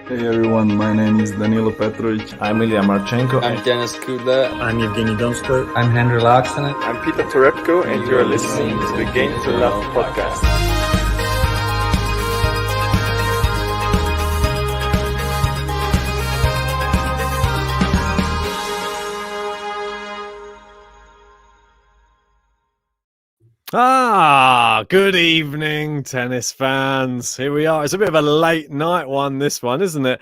Hey everyone, my name is Danilo Petrovic. I'm Ilya Marchenko. I'm Denis Kudla. I'm Evgeny Donskoy. I'm Henry Laaksonen. I'm Peter Torebko, and you're listening to the Game to Love podcast. Good evening, tennis fans. Here we are. It's a bit of a late night one, this one, isn't it?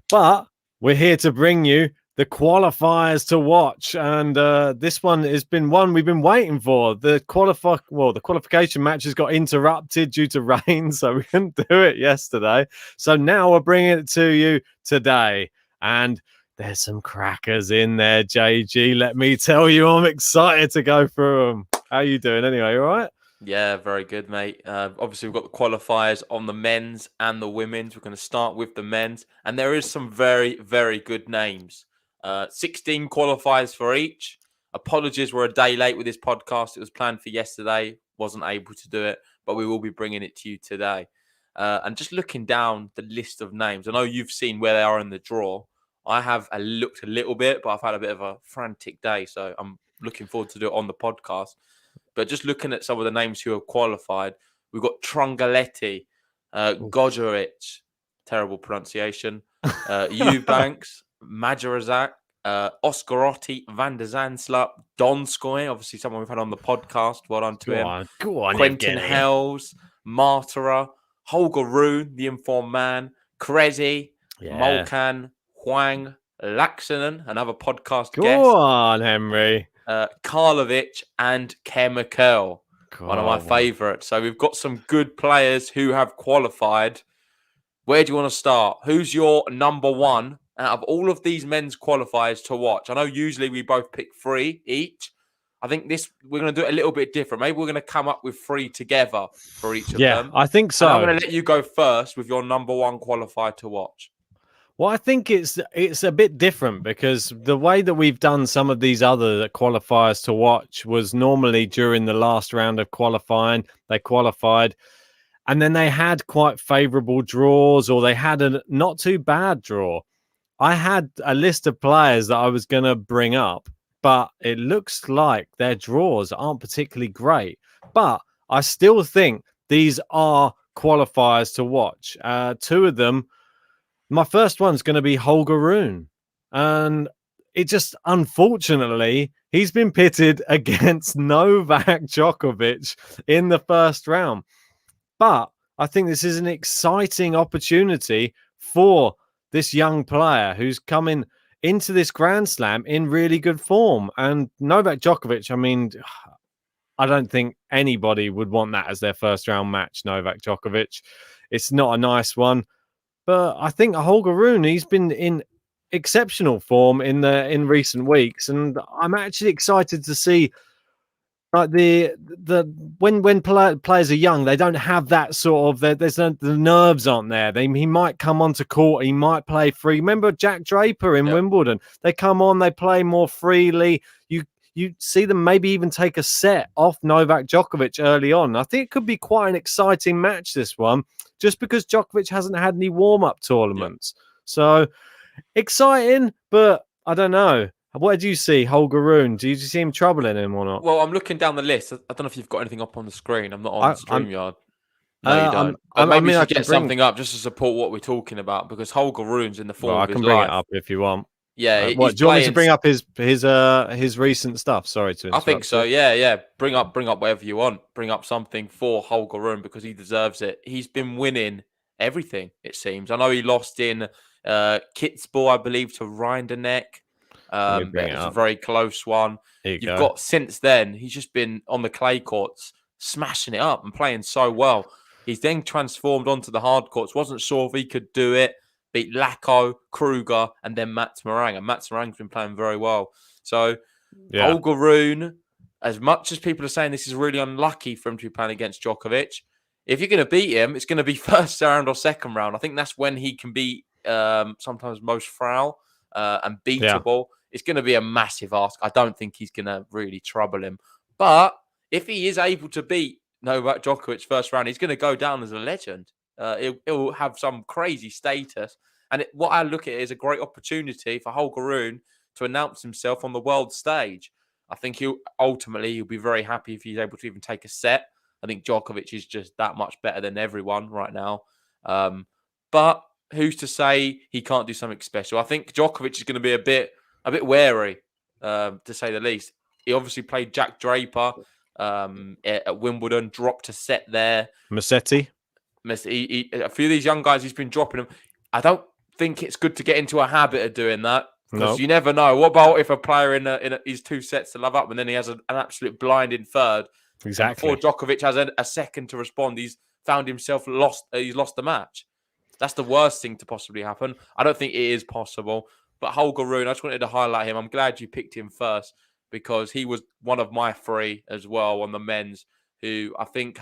But we're here to bring you the qualifiers to watch. And this one has been one we've been waiting for. The qualification matches got interrupted due to rain, so we couldn't do it yesterday. So now we're bringing it to you today. And there's some crackers in there, JG. Let me tell you, I'm excited to go through them. How you doing anyway? You all right? Yeah, very good, mate. Obviously, we've got the qualifiers on the men's and the women's. We're going to start with the men's. And there is some very, very good names. 16 qualifiers for each. Apologies, we're a day late with this podcast. It was planned for yesterday. Wasn't able to do it, but we will be bringing it to you today. And just looking down the list of names, I know you've seen where they are in the draw. I have looked a little bit, but I've had a bit of a frantic day, so I'm looking forward to do it on the podcast. But just looking at some of the names who have qualified, we've got Trungaletti, Gojoric, terrible pronunciation, Eubanks, Majorazak, Oskarotti, Van der Zandslup, Donskoy, obviously someone we've had on the podcast. Well done to him. Go on, Quentin Hells, Martara, Holger Rune, the informed man, Krezi, Molkan, Huang, Laaksonen, another podcast guest. Go on, Henry. Karlovic and Chemical, one of my favourites. So we've got some good players who have qualified. Where do you want to start? Who's your number one out of all of these men's qualifiers to watch? I know usually we both pick 3 each. I think we're going to do it a little bit different. Maybe we're going to come up with 3 together for each of them. Yeah, I think so. And I'm going to let you go first with your number one qualifier to watch. Well, I think it's a bit different because the way that we've done some of these other qualifiers to watch was normally during the last round of qualifying. They qualified and then they had quite favourable draws, or they had a not too bad draw. I had a list of players that I was going to bring up, but it looks like their draws aren't particularly great. But I still think these are qualifiers to watch. 2 of them. My first one's going to be Holger Rune. And it just, unfortunately, he's been pitted against Novak Djokovic in the first round. But I think this is an exciting opportunity for this young player who's coming into this Grand Slam in really good form. And Novak Djokovic, I mean, I don't think anybody would want that as their first round match, Novak Djokovic. It's not a nice one. But I think Holger Rune, he's been in exceptional form in recent weeks, and I'm actually excited to see like when players are young, they don't have that sort of the nerves aren't there. He might come onto court, he might play free. Remember Jack Draper in Wimbledon? They come on, they play more freely. You see them maybe even take a set off Novak Djokovic early on. I think it could be quite an exciting match, this one, just because Djokovic hasn't had any warm-up tournaments. Yeah. So, exciting, but I don't know. What do you see, Holger Rune? Do you see him troubling him or not? Well, I'm looking down the list. I don't know if you've got anything up on the screen. I'm not on StreamYard. No, you don't. Maybe you should get something up just to support what we're talking about, because Holger Rune's in the form of his life. I can bring it up if you want. Yeah. Do you want me to bring up his recent stuff? Sorry to interrupt. I think so. Yeah. Bring up whatever you want. Bring up something for Holger Rune because he deserves it. He's been winning everything, it seems. I know he lost in Kitzbühel, I believe, to Rinderknecht. It was a very close one. You've got since then, he's just been on the clay courts, smashing it up and playing so well. He's then transformed onto the hard courts. Wasn't sure if he could do it. Beat Lacko, Kruger, and then Mats Morang. And Mats Morang's been playing very well. So, Holger Rune, as much as people are saying this is really unlucky for him to be playing against Djokovic, if you're going to beat him, it's going to be first round or second round. I think that's when he can be sometimes most frail and beatable. Yeah. It's going to be a massive ask. I don't think he's going to really trouble him. But if he is able to beat Novak Djokovic first round, he's going to go down as a legend. He'll have some crazy status. And what I look at it is a great opportunity for Holger Rune to announce himself on the world stage. I think he'll be very happy if he's able to even take a set. I think Djokovic is just that much better than everyone right now. But who's to say he can't do something special? I think Djokovic is going to be a bit wary, to say the least. He obviously played Jack Draper at Wimbledon, dropped a set there. Musetti. A few of these young guys, he's been dropping them. I don't think it's good to get into a habit of doing that because you never know. What about if a player in his 2 sets to love up and then he has an absolute blinding third? Exactly. Before Djokovic has a second to respond, he's found himself lost. He's lost the match. That's the worst thing to possibly happen. I don't think it is possible. But Holger Rune, I just wanted to highlight him. I'm glad you picked him first because he was one of my 3 as well on the men's who I think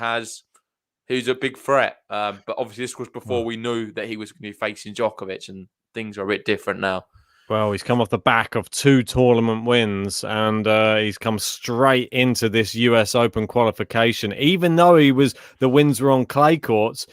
who's a big threat. But obviously this was before we knew that he was going to be facing Djokovic and things are a bit different now. Well, he's come off the back of 2 tournament wins and he's come straight into this US Open qualification. Even though the wins were on clay courts,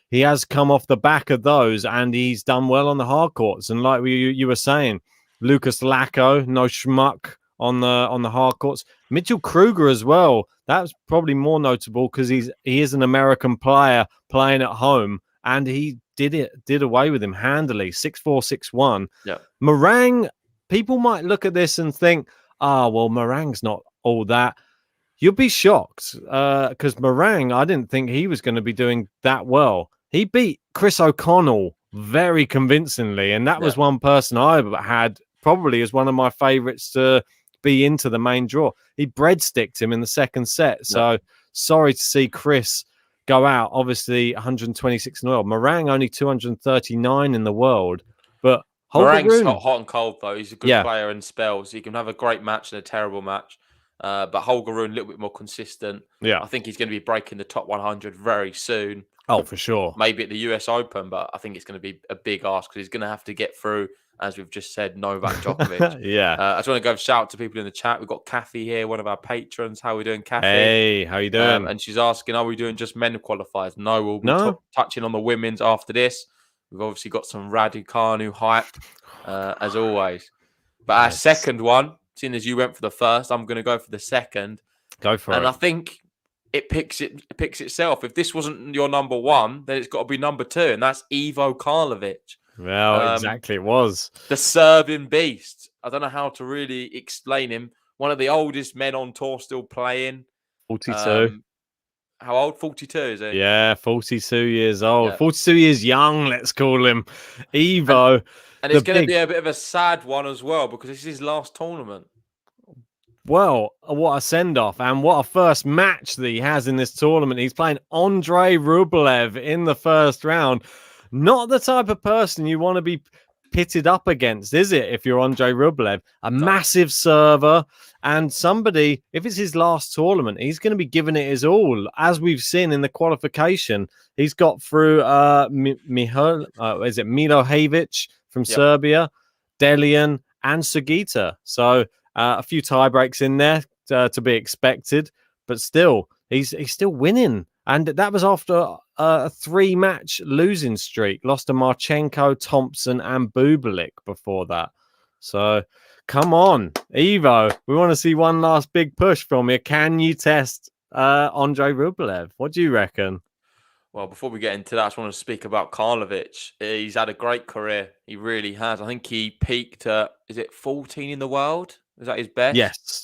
he has come off the back of those and he's done well on the hard courts. And like you were saying, Lucas Lacko, no schmuck on the hard courts. Mitchell Kruger as well. That's probably more notable because he is an American player playing at home and he did away with him handily, 6-4, 6-1. Yeah. Meringue, people might look at this and think, well, Meringue's not all that. You'll be shocked because Meringue, I didn't think he was going to be doing that well. He beat Chris O'Connell very convincingly, and that was one person I had probably as one of my favorites to be into the main draw. He breadsticked him in the second set. So sorry to see Chris go out. Obviously, 126 in the world. Meringue only 239 in the world. But Meringue's hot and cold, though. He's a good player in spells. He can have a great match and a terrible match. But Holger Rune, a little bit more consistent. Yeah. I think he's going to be breaking the top 100 very soon. Oh, for sure. Maybe at the US Open, but I think it's going to be a big ask because he's going to have to get through, as we've just said, Novak Djokovic. I just want to go shout out to people in the chat. We've got Kathy here, one of our patrons. How are we doing, Kathy? Hey, how you doing? And she's asking, are we doing just men qualifiers? No, we'll be touching on the women's after this. We've obviously got some Raducanu hype, as always. But our second one, seeing as you went for the first, I'm going to go for the second. Go for it. And I think it picks itself. If this wasn't your number 1, then it's got to be number 2, and that's Ivo Karlovic. Well, exactly, it was. The Serbian beast. I don't know how to really explain him. One of the oldest men on tour still playing. 42. How old? 42, is he? Yeah, 42 years old. Yeah. 42 years young, let's call him. Ivo. And it's going to be a bit of a sad one as well because this is his last tournament. Well, what a send-off and what a first match that he has in this tournament. He's playing Andrei Rublev in the first round. Not the type of person you want to be pitted up against, is it, if you're Andrei Rublev? Massive server and somebody, if it's his last tournament, he's going to be giving it his all. As we've seen in the qualification, he's got through Milojevic from Serbia, Delian and Sugita. So a few tie breaks in there to be expected, but still, he's still winning. And that was after a 3-match losing streak. Lost to Marchenko, Thompson, and Bublik before that. So, come on, Ivo. We want to see one last big push from you. Can you test Andrei Rublev? What do you reckon? Well, before we get into that, I just want to speak about Karlovic. He's had a great career. He really has. I think he peaked at, is it 14 in the world? Is that his best?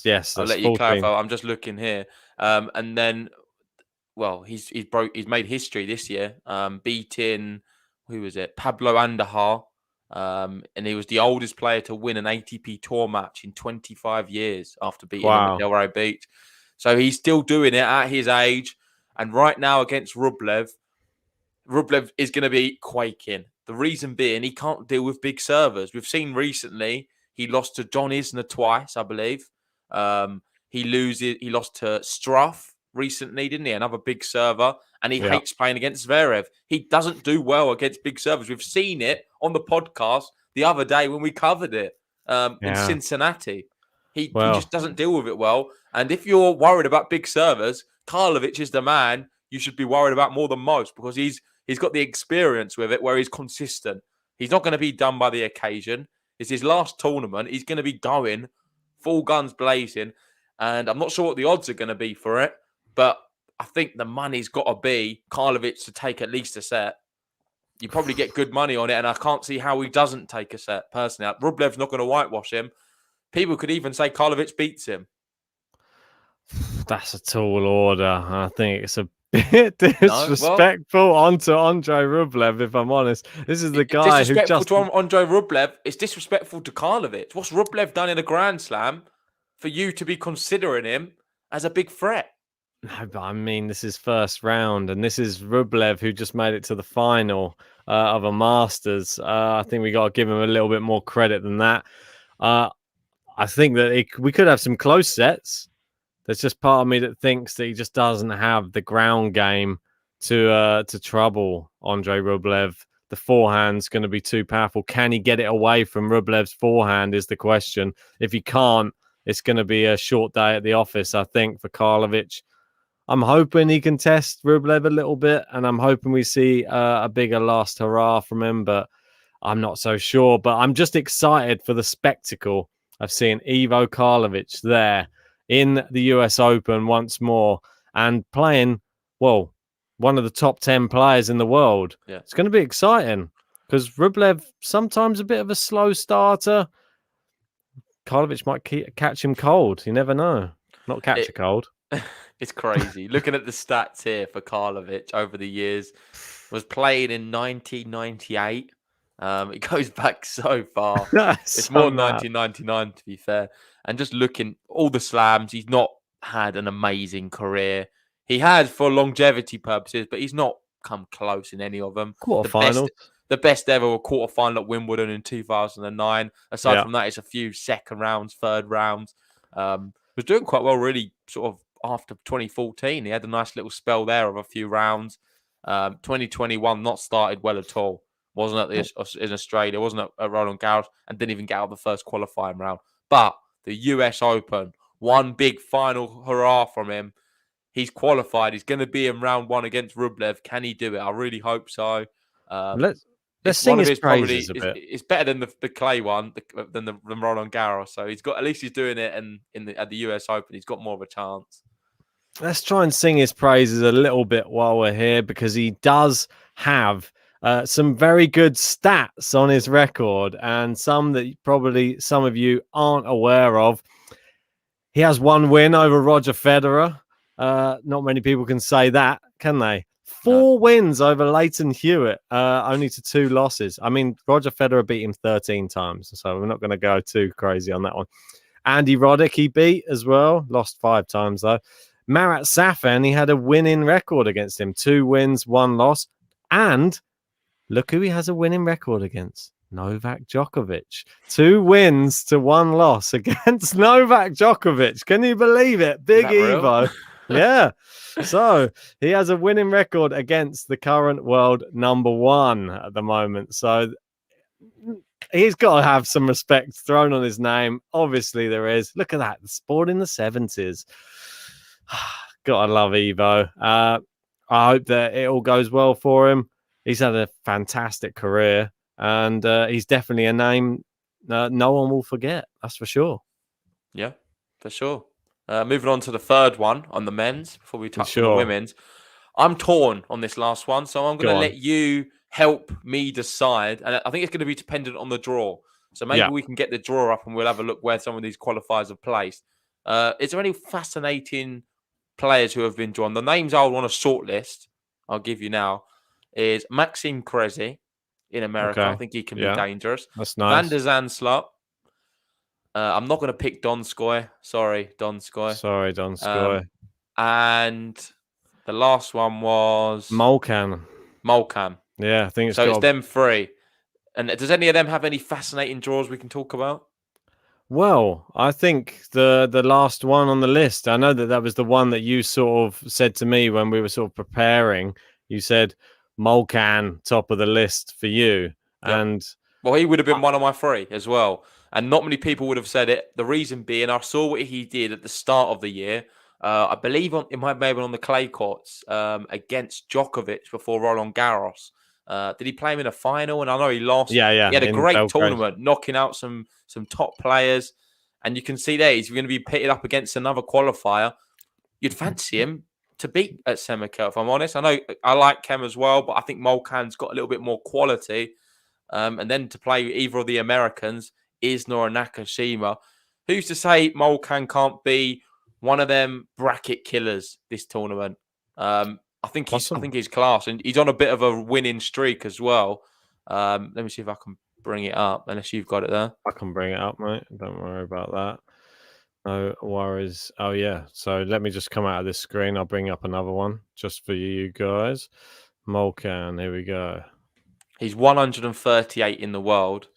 Yes. I'll let you clarify. I'm just looking here. And then, well, he's made history this year, beating, who was it? Pablo Andujar. And he was the oldest player to win an ATP Tour match in 25 years after beating him at Delray Beach. So he's still doing it at his age. And right now against Rublev is going to be quaking. The reason being, he can't deal with big servers. We've seen recently he lost to John Isner twice, I believe. He lost to Struff recently, didn't he? Another big server. And he hates playing against Zverev. He doesn't do well against big servers. We've seen it on the podcast the other day when we covered it in Cincinnati. He just doesn't deal with it well. And if you're worried about big servers, Karlovic is the man you should be worried about more than most because he's got the experience with it where he's consistent. He's not going to be done by the occasion. It's his last tournament. He's going to be going full guns blazing. And I'm not sure what the odds are going to be for it, but I think the money's got to be Karlovic to take at least a set. You probably get good money on it, and I can't see how he doesn't take a set, personally. Rublev's not going to whitewash him. People could even say Karlovic beats him. That's a tall order. I think it's a bit disrespectful onto Andrei Rublev, if I'm honest. This is the guy who just... Disrespectful to Andrei Rublev. It's disrespectful to Karlovic. What's Rublev done in a Grand Slam for you to be considering him as a big threat? No, but I mean, this is first round, and this is Rublev who just made it to the final of a Masters. I think we got to give him a little bit more credit than that. I think that we could have some close sets. There's just part of me that thinks that he just doesn't have the ground game to trouble Andrei Rublev. The forehand's going to be too powerful. Can he get it away from Rublev's forehand is the question. If he can't, it's going to be a short day at the office, I think, for Karlovic. I'm hoping he can test Rublev a little bit, and I'm hoping we see a bigger last hurrah from him, but I'm not so sure. But I'm just excited for the spectacle of seeing Ivo Karlovic there in the US Open once more and playing, well, one of the top 10 players in the world. Yeah. It's going to be exciting because Rublev, sometimes a bit of a slow starter. Karlovic might catch him cold. You never know. Not catch a cold. It's crazy. Looking at the stats here for Karlovic over the years, was playing in 1998. It goes back so far. It's more than 1999, to be fair. And just looking, all the slams, he's not had an amazing career. He has for longevity purposes, but he's not come close in any of them. Quarterfinals. The best ever were quarterfinal at Wimbledon in 2009. Aside from that, it's a few second rounds, third rounds. Was doing quite well, really, sort of after 2014. He had a nice little spell there of a few rounds. 2021 not started well at all. Wasn't at in Australia, wasn't at Roland Garros, and didn't even get out of the first qualifying round. But the US Open, one big final hurrah from him. He's qualified. He's going to be in round one against Rublev. Can he do it? I really hope so. Let's sing his praises a bit. It's better than the clay one, than Roland Garros. So at least he's doing it, and at the US Open, he's got more of a chance. Let's try and sing his praises a little bit while we're here, because he does have some very good stats on his record, and some that probably some of you aren't aware of. He has one win over Roger Federer. Not many people can say that, can they? 4 wins over Leighton Hewitt, only to 2 losses. I mean, Roger Federer beat him 13 times, so we're not going to go too crazy on that one. Andy Roddick he beat as well, lost 5 times though. Marat Safin, he had a winning record against him. 2 wins, 1 loss. And look who he has a winning record against. Novak Djokovic. 2 wins to 1 loss against Novak Djokovic. Can you believe it? Big Evo. Yeah. So he has a winning record against the current world number 1 at the moment. So he's got to have some respect thrown on his name. Obviously there is. Look at that. The sport in the 70s. Gotta love Evo. I hope that it all goes well for him. He's had a fantastic career, and he's definitely a name no one will forget. That's for sure. Yeah, for sure. Moving on to the third one on the men's before we touch on the women's. I'm torn on this last one, so I'm going to let you help me decide. And I think it's going to be dependent on the draw. So maybe we can get the draw up and we'll have a look where some of these qualifiers are placed. Is there any fascinating players who have been drawn? The names I would want to shortlist, I'll give you now, is Maxime Cressy in America. Okay. I think he can be dangerous. That's nice. Van der Zandschulp. I'm not going to pick Donskoy. Sorry, Donskoy. And the last one was Molcan. Yeah, I think it's them 3. And does any of them have any fascinating draws we can talk about? Well, I think the last one on the list, I know that was the one that you sort of said to me when we were sort of preparing. You said Molcan, top of the list for you. Yep. And well, he would have been one of my 3 as well. And not many people would have said it. The reason being, I saw what he did at the start of the year. I believe it might have been on the clay courts against Djokovic before Roland Garros. Did he play him in a final? And I know he lost. Yeah. He had a in great Belgrade. tournament, knocking out some top players. And you can see there he's going to be pitted up against another qualifier. You'd fancy him to beat at Semikel, if I'm honest. I know I like Kem as well, but I think Molcan's got a little bit more quality. And then to play either of the Americans, Isner or Nakashima. Who's to say Molcan can't be one of them bracket killers this tournament? I think he's class, and he's on a bit of a winning streak as well. Let me see if I can bring it up, unless you've got it there. I can bring it up, mate. Don't worry about that. No worries. Oh, yeah. So let me just come out of this screen. I'll bring up another one just for you guys. Molcan, here we go. He's 138 in the world.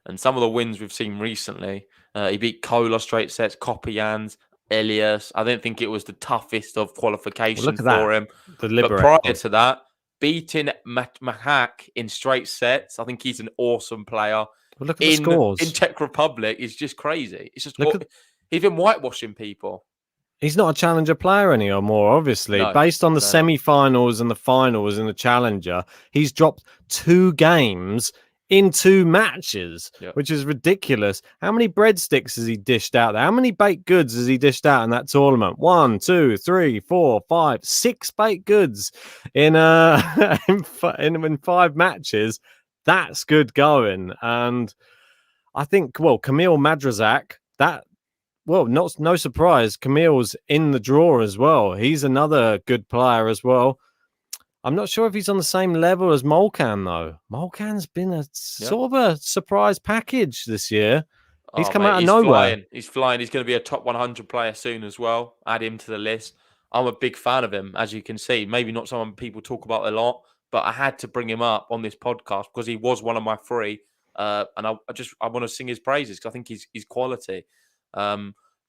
And some of the wins we've seen recently, he beat Kola straight sets, Kopijans, Elias. I don't think it was the toughest of qualifications for him. But prior to that, beating Mahak in straight sets. I think he's an awesome player. Well, look at the scores. In Czech Republic is just crazy. It's just he's been whitewashing people. He's not a challenger player anymore, obviously. No, based on the semi-finals and the finals in the challenger, he's dropped 2 games in 2 matches, which is ridiculous. How many breadsticks has he dished out there? How many baked goods has he dished out in that tournament? 1, 2, 3, 4, 5, 6 baked goods in in 5 matches. That's good going. And I think, Kamil Madrazak, no surprise. Camille's in the draw as well. He's another good player as well. I'm not sure if he's on the same level as Molcan, though. Molcan's been a sort of a surprise package this year. He's come out of nowhere. He's flying. He's going to be a top 100 player soon as well. Add him to the list. I'm a big fan of him, as you can see. Maybe not someone people talk about a lot, but I had to bring him up on this podcast because he was one of my 3. And I want to sing his praises because I think he's quality.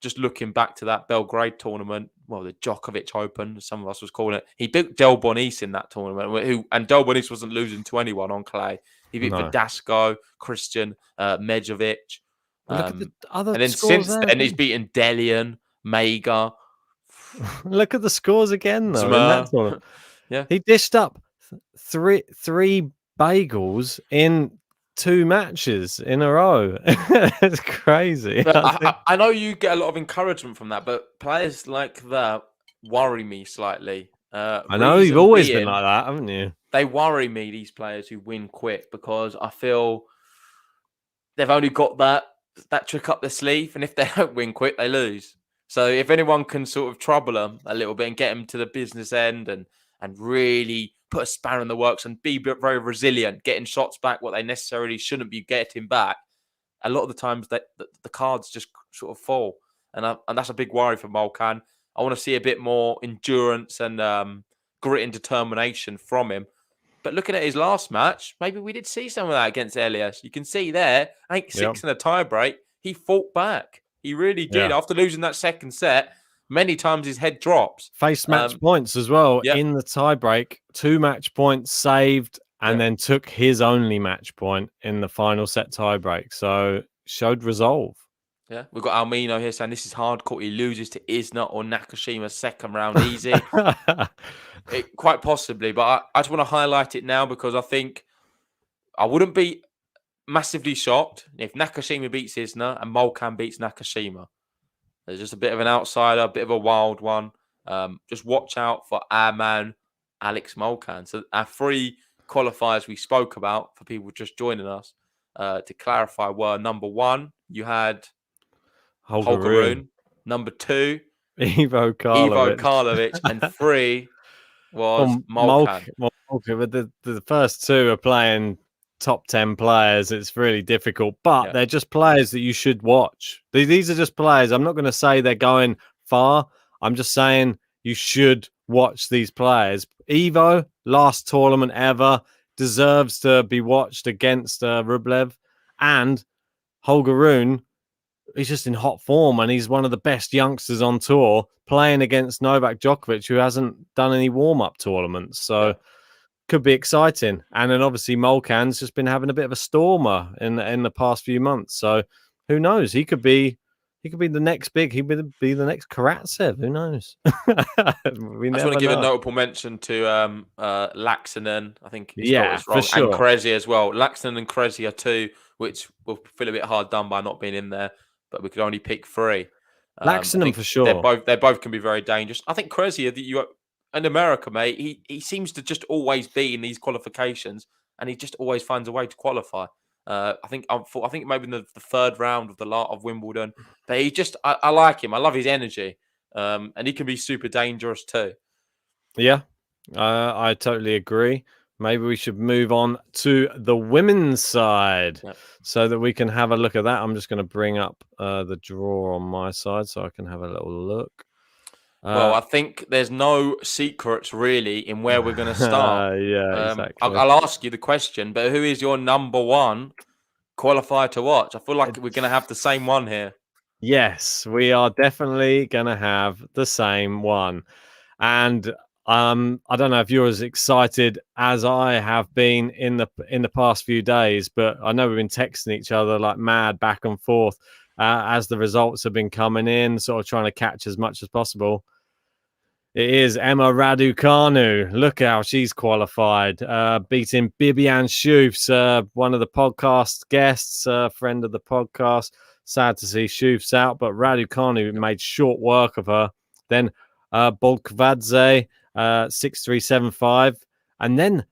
Just looking back to that Belgrade tournament, the Djokovic Open, some of us was calling it. He beat Del Bonis in that tournament, and Del Bonis wasn't losing to anyone on clay. He beat Verdasco, Christian, Medjovic. Look at the other and then scores since there. then, he's beaten Delian, Mega. Look at the scores again, though. In that tournament. He dished up three bagels in 2 matches in a row. It's crazy. I know you get a lot of encouragement from that, but players like that worry me slightly. I know you've always been like that, haven't you? They worry me, these players who win quick, because I feel they've only got that trick up their sleeve, and if they don't win quick, they lose. So if anyone can sort of trouble them a little bit and get them to the business end and really put a spanner in the works and be very resilient, getting shots back what they necessarily shouldn't be getting back, a lot of the times the cards just sort of fall. And that's a big worry for Molcan. I want to see a bit more endurance and grit and determination from him. But looking at his last match, maybe we did see some of that against Elias. You can see there, 8-6 in a tiebreak, he fought back. He really did. After losing that second set, many times his head drops. Faced match points as well in the tiebreak. 2 match points saved, and then took his only match point in the final set tiebreak. So showed resolve. Yeah, we've got Almino here saying this is hardcore. He loses to Isner or Nakashima second round easy. Quite possibly, but I just want to highlight it now because I think I wouldn't be massively shocked if Nakashima beats Isner and Molcan beats Nakashima. There's just a bit of an outsider, a bit of a wild one. Just watch out for our man, Alex Molcan. So our 3 qualifiers we spoke about for people just joining us, to clarify, were number 1, you had Holger Rune. Number 2, Ivo Karlovic. And 3 was Molcan. But the first 2 are playing top 10 players. It's really difficult, but they're just players that you should watch. These are just players. I'm not going to say they're going far. I'm just saying you should watch these players. Ivo, last tournament ever, deserves to be watched against Rublev. And Holger Rune, he's just in hot form, and he's one of the best youngsters on tour, playing against Novak Djokovic, who hasn't done any warm-up tournaments. So could be exciting. And then obviously Molcan's just been having a bit of a stormer in the past few months. So who knows? He could be He could be the next big. He could be the next Karatsev. Who knows? We I just never want to give a know. notable mention to Laxinen. I think he's got Yeah, this for wrong. sure. And Krezi as well. Laxinen and Krezi are two, which will feel a bit hard done by not being in there, but we could only pick three. I Laxinen think for sure. They both can be very dangerous. I think Krezi, in America, mate, he seems to just always be in these qualifications, and he just always finds a way to qualify. I think maybe in the third round of Wimbledon, but I like him. I love his energy, and he can be super dangerous too. Yeah, I totally agree. Maybe we should move on to the women's side so that we can have a look at that. I'm just going to bring up the draw on my side so I can have a little look. Well, I think there's no secrets really in where we're going to start. Exactly. I'll ask you the question, but who is your number one qualifier to watch? I feel like we're going to have the same one here. Yes, we are definitely going to have the same one. And I don't know if you're as excited as I have been in the past few days, but I know we've been texting each other like mad back and forth as the results have been coming in, sort of trying to catch as much as possible. It is Emma Raducanu. Look how she's qualified, beating Bibiane Schoofs, one of the podcast guests, friend of the podcast. Sad to see Schoofs out, but Raducanu made short work of her. Then Bolkvadze, 6-3-7-5. And then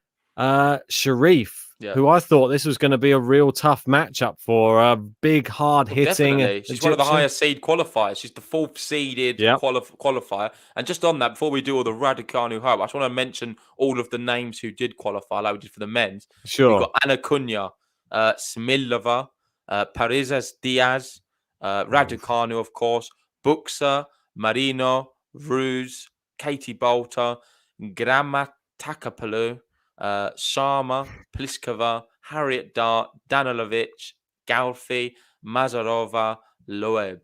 Sharif, who I thought this was going to be a real tough matchup for. A big, hard-hitting Definitely. She's one of the highest seed qualifiers. She's the fourth seeded qualifier. And just on that, before we do all the Raducanu hype, I just want to mention all of the names who did qualify, like we did for the men's. Sure. We've got Anna Cunha, Smilova, Parizes Diaz, Raducanu, of course, Buxa, Marino, Ruse, Katie Bolter, Grammatakapoulou, Sharma, Pliskova, Harriet Dart, Danilovic, Galfi, Mazarova, Loeb.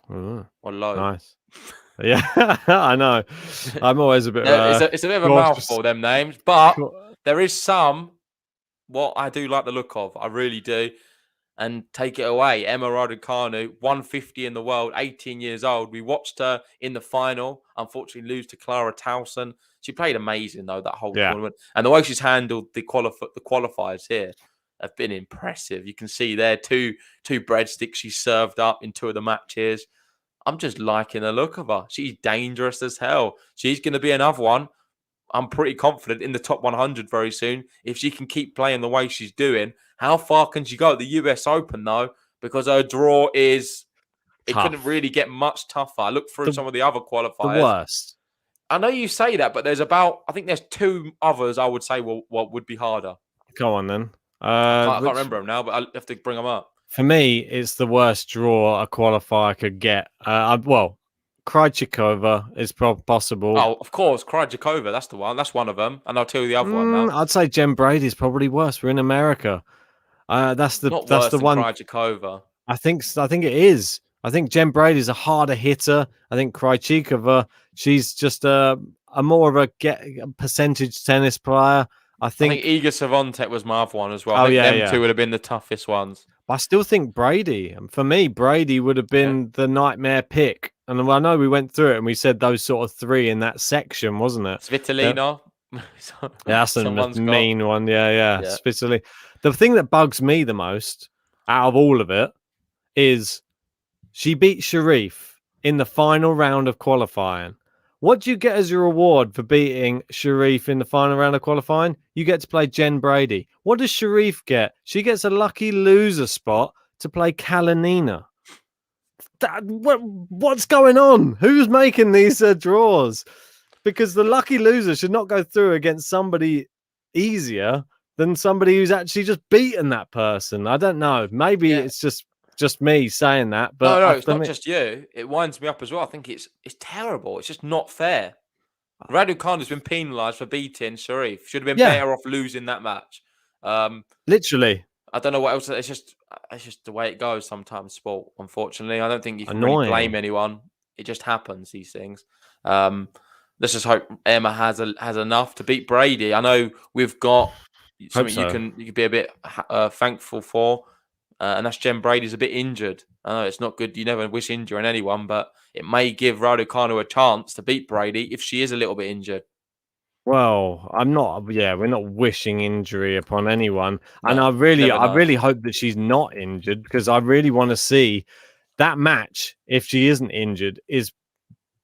Or Loeb. Nice. Yeah, I know. I'm always a bit... it's a bit of a mouthful, them names, but there is some what I do like the look of. I really do. And take it away. Emma Raducanu, 150 in the world, 18 years old. We watched her in the final, unfortunately lose to Clara Towson. She played amazing, though, that whole tournament. And the way she's handled the qualifiers here have been impressive. You can see there two breadsticks she served up in two of the matches. I'm just liking the look of her. She's dangerous as hell. She's going to be another one. I'm pretty confident in the top 100 very soon. If she can keep playing the way she's doing, how far can she go at the US Open, though? Because her draw is... It couldn't really get much tougher. I looked through some of the other qualifiers. The worst. I know you say that, but I think there's two others I would say what would be harder. Go on, then. I can't remember them now, but I have to bring them up. For me, it's the worst draw a qualifier could get. Krejcikova is possible. Oh, of course, Krejcikova. That's the one. That's one of them. And I'll tell you the other one now. I'd say Jen Brady's probably worse. We're in America. That's the Not that's worse the than one. Krejcikova. I think it is. I think Jen Brady's a harder hitter. I think Krejcikova, she's just a more of a percentage tennis player. I think Iga Swiatek was my other one as well. I think them two would have been the toughest ones. But I still think Brady. For me, Brady would have been the nightmare pick. And I know we went through it and we said those sort of three in that section, wasn't it? Svitolina. That's a mean one. Yeah. Svitolina. The thing that bugs me the most out of all of it is she beat Sharif in the final round of qualifying. What do you get as your reward for beating Sharif in the final round of qualifying? You get to play Jen Brady. What does Sharif get? She gets a lucky loser spot to play Kalinina. What's going on? Who's making these draws? Because the lucky loser should not go through against somebody easier than somebody who's actually just beaten that person. I don't know. Maybe it's just me saying that, but no, it's not just you. It winds me up as well. I think it's terrible. It's just not fair. Raducanu has been penalised for beating Sharif. Should have been better off losing that match. Literally, I don't know what else. It's just the way it goes sometimes. Sport, unfortunately, I don't think you can really blame anyone. It just happens. These things. Let's just hope Emma has enough to beat Brady. I know we've got something you can be a bit thankful for. and that's Jen Brady's a bit injured. I know it's not good. You never wish injury on anyone, but it may give Raducanu a chance to beat Brady if she is a little bit injured. Well, I'm not. Yeah, we're not wishing injury upon anyone, and No, I never know. really hope that she's not injured because I really want to see that match. If she isn't injured, is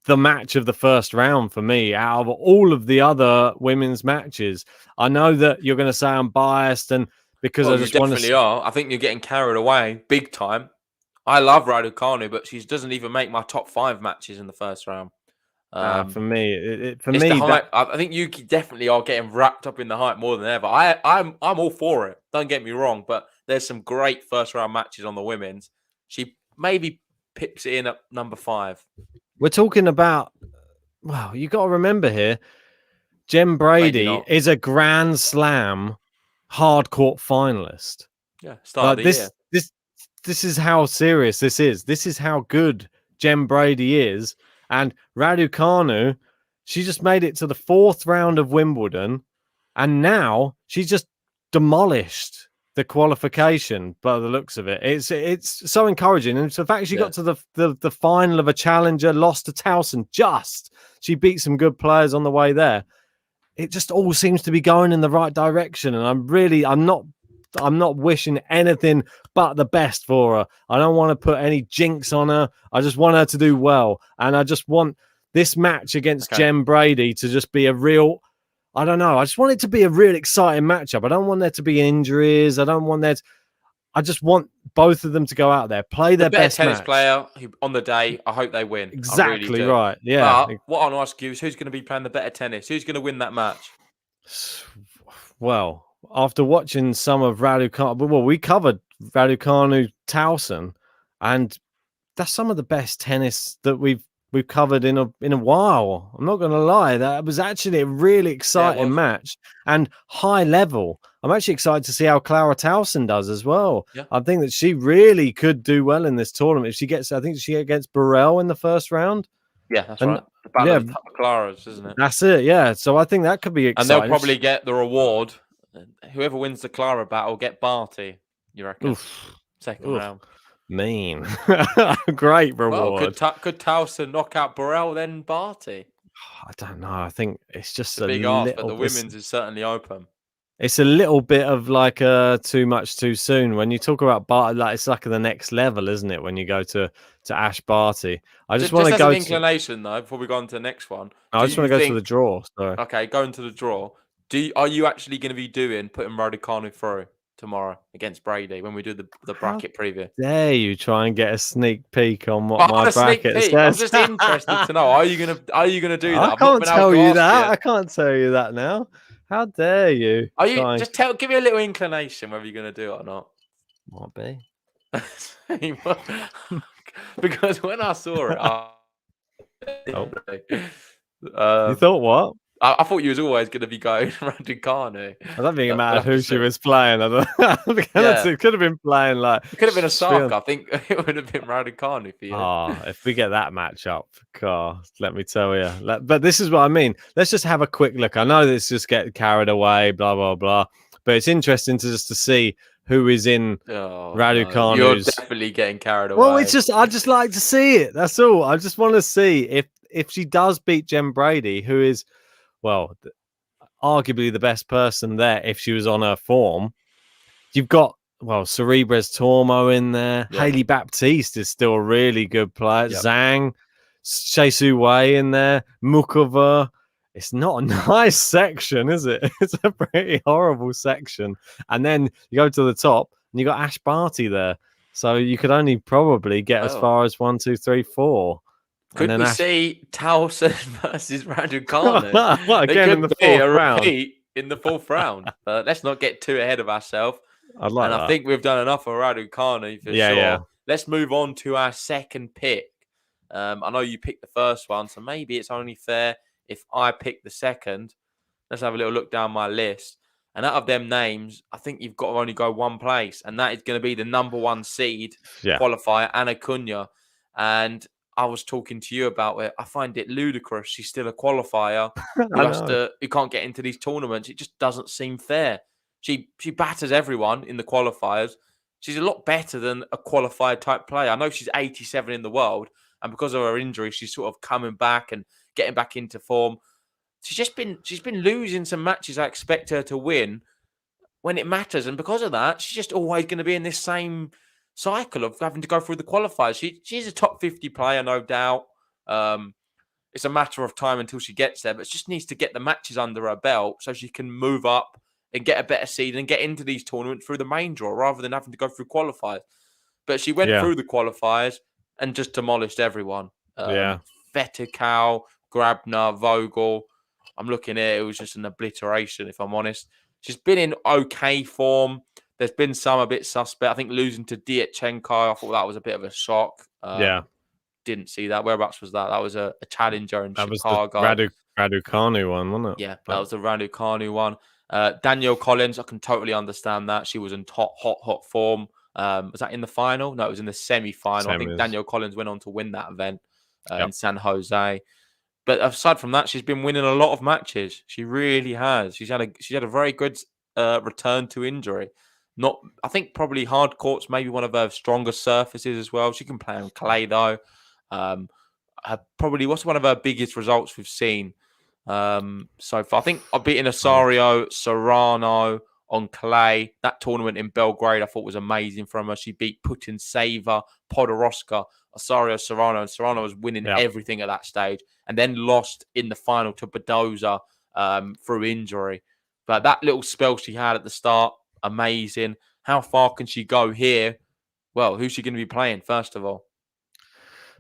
the match of the first round for me out of all of the other women's matches. I know that you're going to say I'm biased, and because Well, I you just want definitely to. are. I think you're getting carried away big time. I love Raducanu, but she doesn't even make my top 5 matches in the first round. For me, It's the hype. I think you definitely are getting wrapped up in the hype more than ever. I'm all for it. Don't get me wrong, but there's some great first round matches on the women's. She maybe pips it in at number 5. we're talking about. Well, you got to remember here, Jen Maybe Brady not. is a Grand Slam hardcourt finalist. Yeah, start of the year. This is how serious this is. This is how good Jem Brady is. And Raducanu, she just made it to the 4th round of Wimbledon, and now she's just demolished the qualification by the looks of it. It's so encouraging. And the fact she got to the final of a challenger, lost to Towson, she beat some good players on the way there. It just all seems to be going in the right direction. And I'm not wishing anything but the best for her. I don't want to put any jinx on her. I just want her to do well. And I just want this match against Jem Brady to just be a real, I don't know. I just want it to be a real exciting matchup. I don't want there to be injuries. I just want both of them to go out there, play their best tennis match. player on the day. I hope they win. Exactly really right. Yeah. But what I want to ask you is who's going to be playing the better tennis? Who's going to win that match? Well, after watching some of Raducanu, we covered Raducanu Towson, and that's some of the best tennis that we've covered in a while. I'm not going to lie, that was actually a really exciting match and high level. I'm actually excited to see how Clara Towson does as well. Yeah. I think that she really could do well in this tournament. I think she against Burrell in the first round. Yeah, that's right. The battle of Clara's, isn't it? That's it. Yeah. So I think that could be exciting. And they'll probably get the reward. Whoever wins the Clara battle get Barty. You reckon? Second round. Mean. Great reward. Well, could Towson knock out Burrell, then Barty? I don't know. I think it's just a big ask, but the women's is certainly open. It's a little bit of like too much too soon. When you talk about Barty, like it's like the next level, isn't it? When you go to Ash Barty, I just want to go. An inclination though, before we go on to the next one. I just want to go to the draw. Sorry. Okay, going to the draw. Are you actually going to be putting Raducanu through tomorrow against Brady when we do the bracket preview? Dare you try and get a sneak peek on what my bracket says? I'm just interested to know. Are you gonna do that? I can't tell you that. I can't tell you that now. How dare you? Are you give me a little inclination whether you're gonna do it or not? Might be. Because when I saw it, you thought what? I thought you was always going to be going Raducanu. I don't think it mattered who she was playing. It could have been playing like. It could have been a Sark. I think it would have been Raducanu for you. If we get that match up, let me tell you. But this is what I mean. Let's just have a quick look. I know this just get carried away, blah blah blah. But it's interesting to see who is in Raducanu's. No. You're definitely getting carried away. Well, I just like to see it. That's all. I just want to see if she does beat Jem Brady, who is. Well, arguably the best person there if she was on her form. You've got, Cerebres Tormo in there. Yep. Hayley Baptiste is still a really good player. Yep. Zhang, Shai Wei in there. Mukova. It's not a nice section, is it? It's a pretty horrible section. And then you go to the top and you got Ash Barty there. So you could only probably get as far as 1, 2, 3, 4. Could we see Towson versus Raducanu? Well, again, in the fourth round. In the 4th round. Let's not get too ahead of ourselves. I think we've done enough of Raducanu for sure. Yeah. Let's move on to our second pick. I know you picked the first one, so maybe it's only fair if I pick the second. Let's have a little look down my list. And out of them names, I think you've got to only go one place, and that is going to be the number 1 seed qualifier, Anna Cunha. And I was talking to you about it. I find it ludicrous. She's still a qualifier who can't get into these tournaments. It just doesn't seem fair. She batters everyone in the qualifiers, she's a lot better than a qualified type player. I know she's 87 in the world, and because of her injury, she's sort of coming back and getting back into form. She's been losing some matches I expect her to win when it matters, and because of that, she's just always going to be in this same cycle of having to go through the qualifiers. She's a top 50 player, no doubt. It's a matter of time until she gets there, but she just needs to get the matches under her belt so she can move up and get a better seed and get into these tournaments through the main draw rather than having to go through qualifiers. But she went through the qualifiers and just demolished everyone. Raducanu, Grabner, Vogel. I'm looking at it. It was just an obliteration, if I'm honest. She's been in okay form. There's been some a bit suspect. I think losing to Diatchenko, I thought that was a bit of a shock. Didn't see that. Whereabouts was that? That was a challenger in Chicago. That was the Raducanu one, wasn't it? Yeah, that was the Raducanu one. Danielle Collins, I can totally understand that. She was in hot form. Was that in the final? No, it was in the semi-final. I think Danielle Collins went on to win that event in San Jose. But aside from that, she's been winning a lot of matches. She really has. She's had a very good return to injury. I think probably hard courts maybe one of her stronger surfaces as well. She can play on clay though. What's one of her biggest results we've seen so far? I think I've beaten Osorio, Serrano on clay. That tournament in Belgrade I thought was amazing from her. She beat Putin-Sava, Podoroska, Osorio, Serrano, and Serrano was winning everything at that stage and then lost in the final to Badoza through injury. But that little spell she had at the start, amazing. How far can she go here? Well, who's she going to be playing, first of all?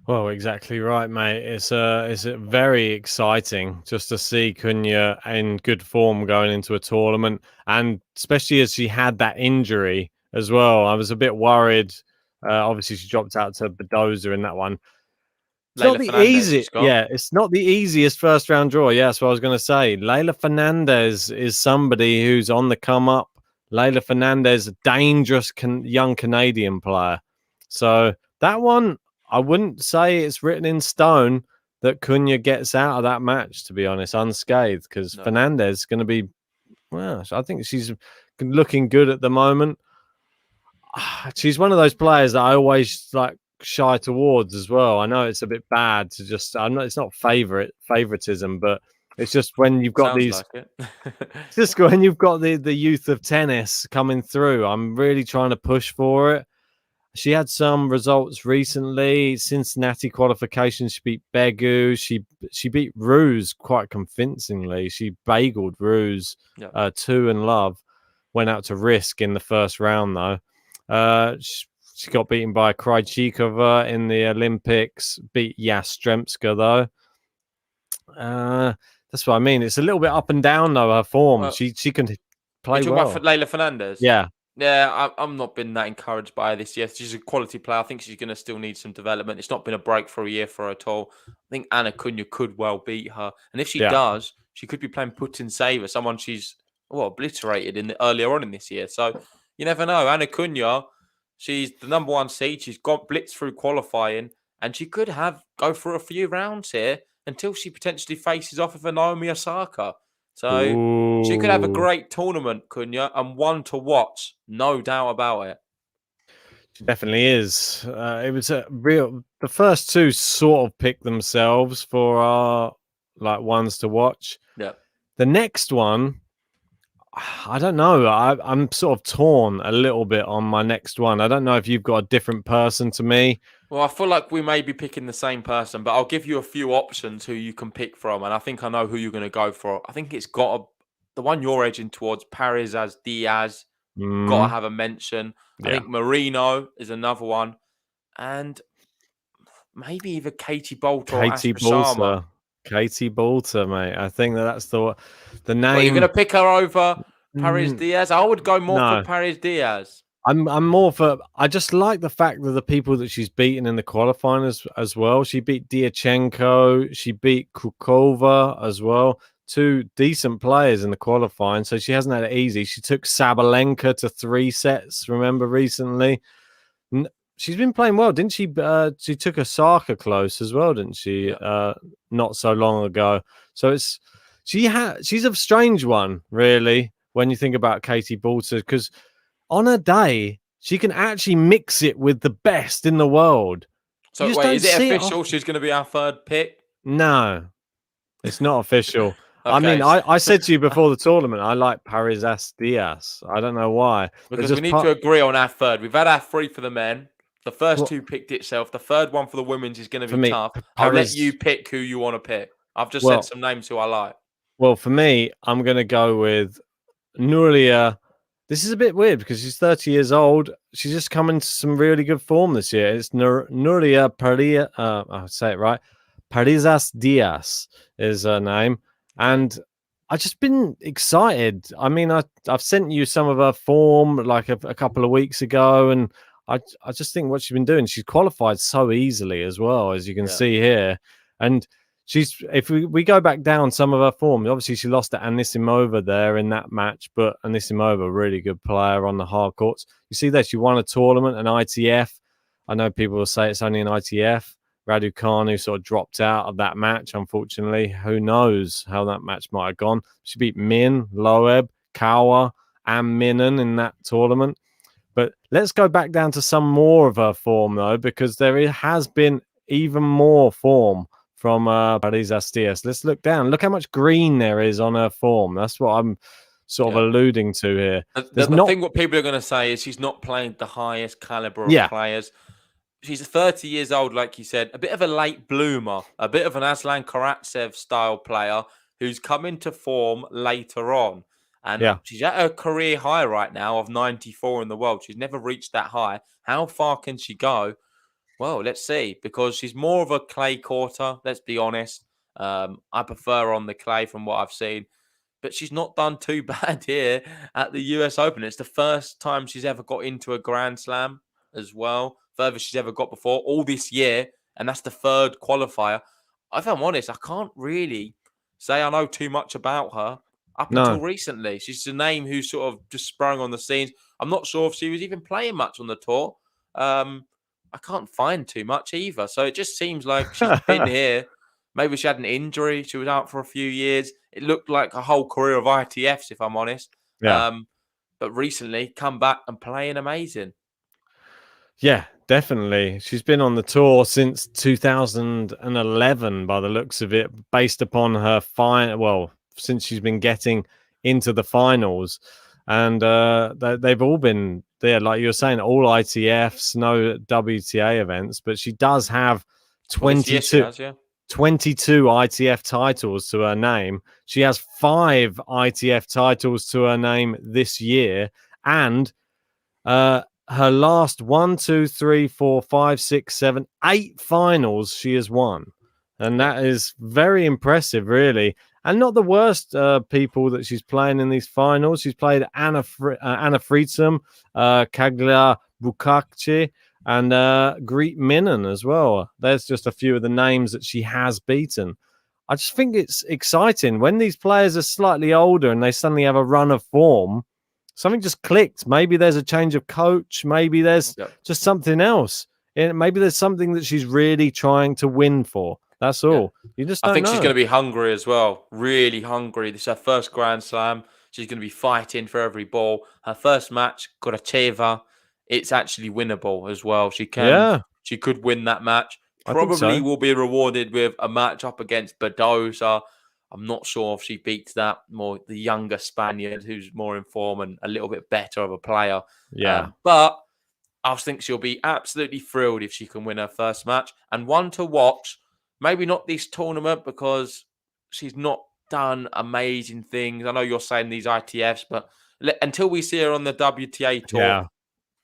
Well, exactly right, mate. It's very exciting just to see Cunha in good form going into a tournament, and especially as she had that injury as well. I was a bit worried. Obviously, she dropped out to Badoza in that one. It's not the easiest. Yeah, it's not the easiest first round draw. Yeah, that's what I was going to say. Leylah Fernandez is somebody who's on the come up. Leylah Fernandez, a dangerous young Canadian player. So that one, I wouldn't say it's written in stone that Cunha gets out of that match, to be honest, unscathed, because Fernandez is going to be, well, I think she's looking good at the moment. She's one of those players that I always shy towards as well. I know it's a bit bad to just, it's not favoritism, but it's just when you've got just when you've got the youth of tennis coming through, I'm really trying to push for it. She had some results recently. Cincinnati qualifications, she beat Begu. She beat Ruse quite convincingly. She bageled Ruse 2-love. Went out to Risk in the first round though. She got beaten by Krejcikova in the Olympics. Beat Yastremska though. That's what I mean. It's a little bit up and down though, her form. She can play well. About Leylah Fernandez? Yeah. Yeah, I'm not been that encouraged by her this year. She's a quality player. I think she's going to still need some development. It's not been a breakthrough year for her at all. I think Anna Cunha could well beat her. And if she does, she could be playing Putin-Sava, someone she's obliterated earlier on in this year. So you never know. Anna Cunha, she's the number one seed. She's got blitzed through qualifying. And she could go through a few rounds here until she potentially faces off with a Naomi Osaka. So she could have a great tournament, Cunha, and one to watch, no doubt about it. She definitely is. It was the first two sort of picked themselves for our ones to watch. Yeah. The next one, I don't know. I'm sort of torn a little bit on my next one. I don't know if you've got a different person to me. Well, I feel like we may be picking the same person, but I'll give you a few options who you can pick from, and I think I know who you're going to go for. I think it's the one you're edging towards, Paris as Diaz. Got to have a mention. I think Marino is another one, and maybe either Katie Bolter or Asprey Sama. Katie Bolter, mate. I think that's the name. Well, you're going to pick her over Paris Diaz? I would go more for Paris Diaz. I'm more for. I just like the fact that the people that she's beaten in the qualifying as well. She beat Diatchenko. She beat Krukova as well. Two decent players in the qualifying, so she hasn't had it easy. She took Sabalenka to 3 sets. Remember recently, she's been playing well, didn't she? She took Osaka close as well, didn't she? Not so long ago. So she's a strange one, really, when you think about Katie Bolter, because on her day, she can actually mix it with the best in the world. So You just wait, don't is it see official? She's going to be our third pick. No, it's not official. I mean, Okay. I said to you before the tournament, I like Paris Diaz. I don't know why. Because we need to agree on our third. We've had our three for the men. The first two picked itself. The third one for the women's is going to For be me, tough. I'll let Paris. you pick who you want to pick. I've just Well- said some names who I like. Well, for me, I'm going to go with Nuria. This is a bit weird because she's 30 years old. She's just come into some really good form this year. It's Nuria Paria. I'll say it right. Parisas Diaz is her name. And I've just been excited. I mean, I've sent you some of her form like a couple of weeks ago. And I just think what she's been doing, she's qualified so easily as well, as you can see here. And if we go back down some of her form, obviously she lost to Anisimova there in that match, but Anisimova, really good player on the hard courts. You see there, she won a tournament, an ITF. I know people will say it's only an ITF. Raducanu sort of dropped out of that match, unfortunately. Who knows how that match might have gone. She beat Min, Loeb, Kawa, and Minen in that tournament. But let's go back down to some more of her form, though, because there has been even more form from Paris Diaz. Let's look down. Look how much green there is on her form. That's what I'm sort of alluding to here. The thing what people are going to say is she's not playing the highest caliber of players. She's 30 years old, like you said, a bit of a late bloomer, a bit of an Aslan Karatsev style player who's come into form later on. And she's at her career high right now of 94 in the world. She's never reached that high. How far can she go? Well, let's see, because she's more of a clay courter, let's be honest. I prefer on the clay from what I've seen. But she's not done too bad here at the US Open. It's the first time she's ever got into a Grand Slam as well. Furthest she's ever got before, all this year. And that's the third qualifier. If I'm honest, I can't really say I know too much about her up until recently. She's a name who sort of just sprung on the scenes. I'm not sure if she was even playing much on the tour. I can't find too much either. So it just seems like she's been here. Maybe she had an injury. She was out for a few years. It looked like a whole career of ITFs, if I'm honest. Yeah. But recently, come back and playing amazing. Yeah, definitely. She's been on the tour since 2011, by the looks of it, based upon her since she's been getting into the finals. And they've all been there, like you were saying, all ITFs, no WTA events, but she does have 22 ITF titles to her name. She has 5 ITF titles to her name this year. And her last 8 finals she has won. And that is very impressive, really. And not the worst people that she's playing in these finals. She's played Anna Fritzum, Kaglia Bukakci, and Greet Minen as well. There's just a few of the names that she has beaten. I just think it's exciting when these players are slightly older and they suddenly have a run of form. Something just clicked. Maybe there's a change of coach. Maybe there's just something else. Maybe there's something that she's really trying to win for. That's all. You just don't know. She's going to be hungry as well. Really hungry. This is her first Grand Slam. She's going to be fighting for every ball. Her first match, Goracheva, it's actually winnable as well. She could win that match. Probably will be rewarded with a match up against Badosa. I'm not sure if she beats that more the younger Spaniard who's more in form and a little bit better of a player. But I think she'll be absolutely thrilled if she can win her first match. And one to watch, maybe not this tournament because she's not done amazing things. I know you're saying these ITFs, but until we see her on the WTA tour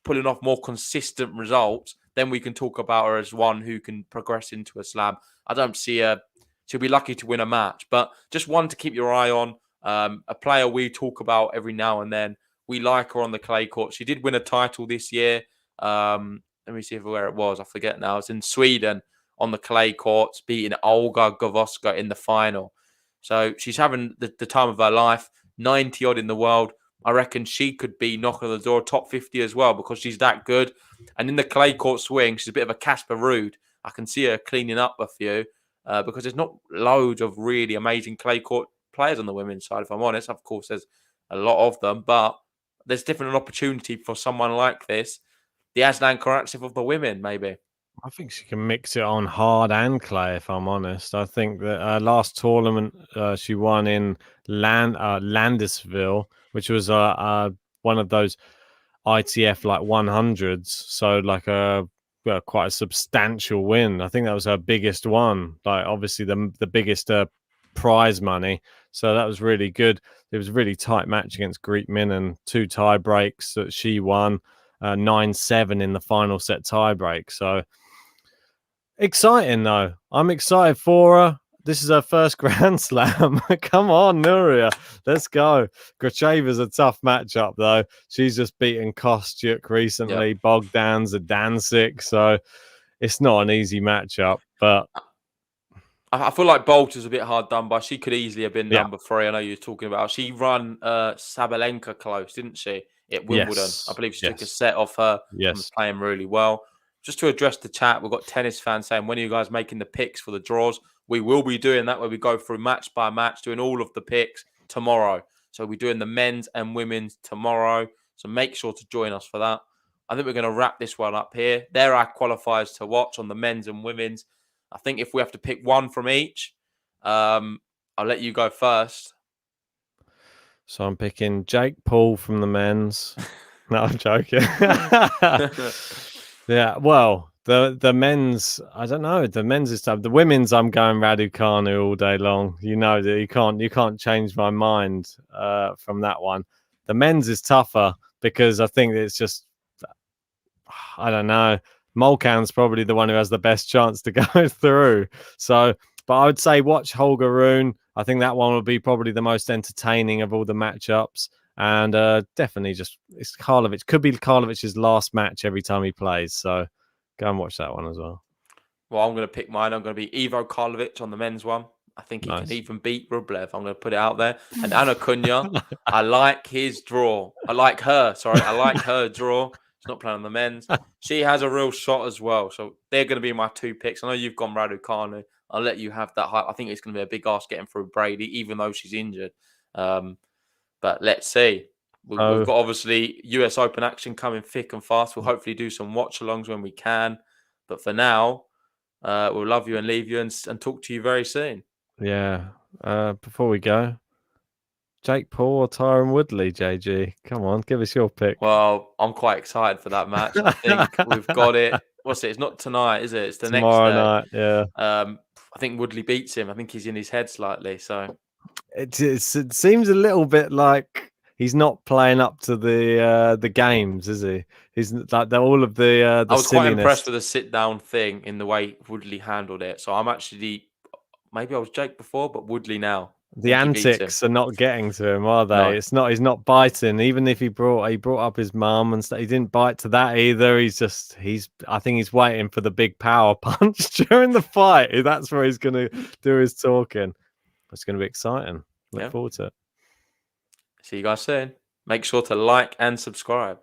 pulling off more consistent results, then we can talk about her as one who can progress into a slam. I don't see her. She'll be lucky to win a match, but just one to keep your eye on. A player we talk about every now and then. We like her on the clay court. She did win a title this year. Let me see where it was. I forget now. It's in Sweden on the clay courts, beating Olga Gavoska in the final. So she's having the time of her life. 90 odd in the world. I reckon she could be knocking on the door top 50 as well because she's that good. And in the clay court swing, she's a bit of a Casper Ruud. I can see her cleaning up a few. Because there's not loads of really amazing clay court players on the women's side, if I'm honest. Of course, there's a lot of them, but there's different an opportunity for someone like this. The Aslan Karatsev of the women, maybe. I think she can mix it on hard and clay, if I'm honest. I think that last tournament she won in Landisville, which was one of those ITF like 100s. So like quite a substantial win. I think that was her biggest one. Like obviously the biggest prize money. So that was really good. It was a really tight match against Greek Min, 2 tie breaks that she won, 9-7 in the final set tie break. So exciting though. I'm excited for her. This is her first Grand Slam. Come on, Nuria. Let's go. Gracheva's a tough matchup though. She's just beaten Kostyuk recently, Bogdan's a Dancik, so it's not an easy matchup, but I feel like Bolt is a bit hard done by. She could easily have been number 3. I know you were talking about. She run Sabalenka close, didn't she? At Wimbledon. Yes. I believe she took a set off her and was playing really well. Just to address the chat, we've got tennis fans saying, when are you guys making the picks for the draws? We will be doing that where we go through match by match, doing all of the picks tomorrow. So we're doing the men's and women's tomorrow. So make sure to join us for that. I think we're going to wrap this one up here. There are qualifiers to watch on the men's and women's. I think if we have to pick one from each, I'll let you go first. So I'm picking Jake Paul from the men's. No, I'm joking. Yeah, well, the men's, I don't know. The men's is tough. The women's, I'm going Raducanu all day long. You know that you can't change my mind from that one. The men's is tougher because I think it's just, I don't know. Molcan's probably the one who has the best chance to go through. So, but I would say watch Holger Rune. I think that one will be probably the most entertaining of all the matchups. And definitely it's Karlovic. Could be Karlovic's last match every time he plays. So go and watch that one as well. Well, I'm going to pick mine. I'm going to be Ivo Karlovic on the men's one. I think he can even beat Rublev. I'm going to put it out there. And Anna Cunha, I like his draw. I like her draw. She's not playing on the men's. She has a real shot as well. So they're going to be my 2 picks. I know you've gone Raducanu. I'll let you have that hype. I think it's going to be a big ask getting through Brady, even though she's injured. But let's see. We've got obviously US Open action coming thick and fast. We'll hopefully do some watch-alongs when we can. But for now, we'll love you and leave you and talk to you very soon. Yeah. Before we go, Jake Paul or Tyron Woodley, JG? Come on, give us your pick. Well, I'm quite excited for that match. I think we've got it. What's it? It's not tonight, is it? It's the Tomorrow next day. Night, yeah. I think Woodley beats him. I think he's in his head slightly. So it seems a little bit like he's not playing up to the games, is he? He's like all of the I was silliness. Quite impressed with the sit down thing in the way Woodley handled it. So I'm actually, maybe I was Jake before, but Woodley now. The antics are not getting to him, are they? No. It's not. He's not biting. Even if he brought up his mum and stuff, he didn't bite to that either. I think he's waiting for the big power punch during the fight. That's where he's going to do his talking. It's going to be exciting. Look forward to it. See you guys soon. Make sure to like and subscribe.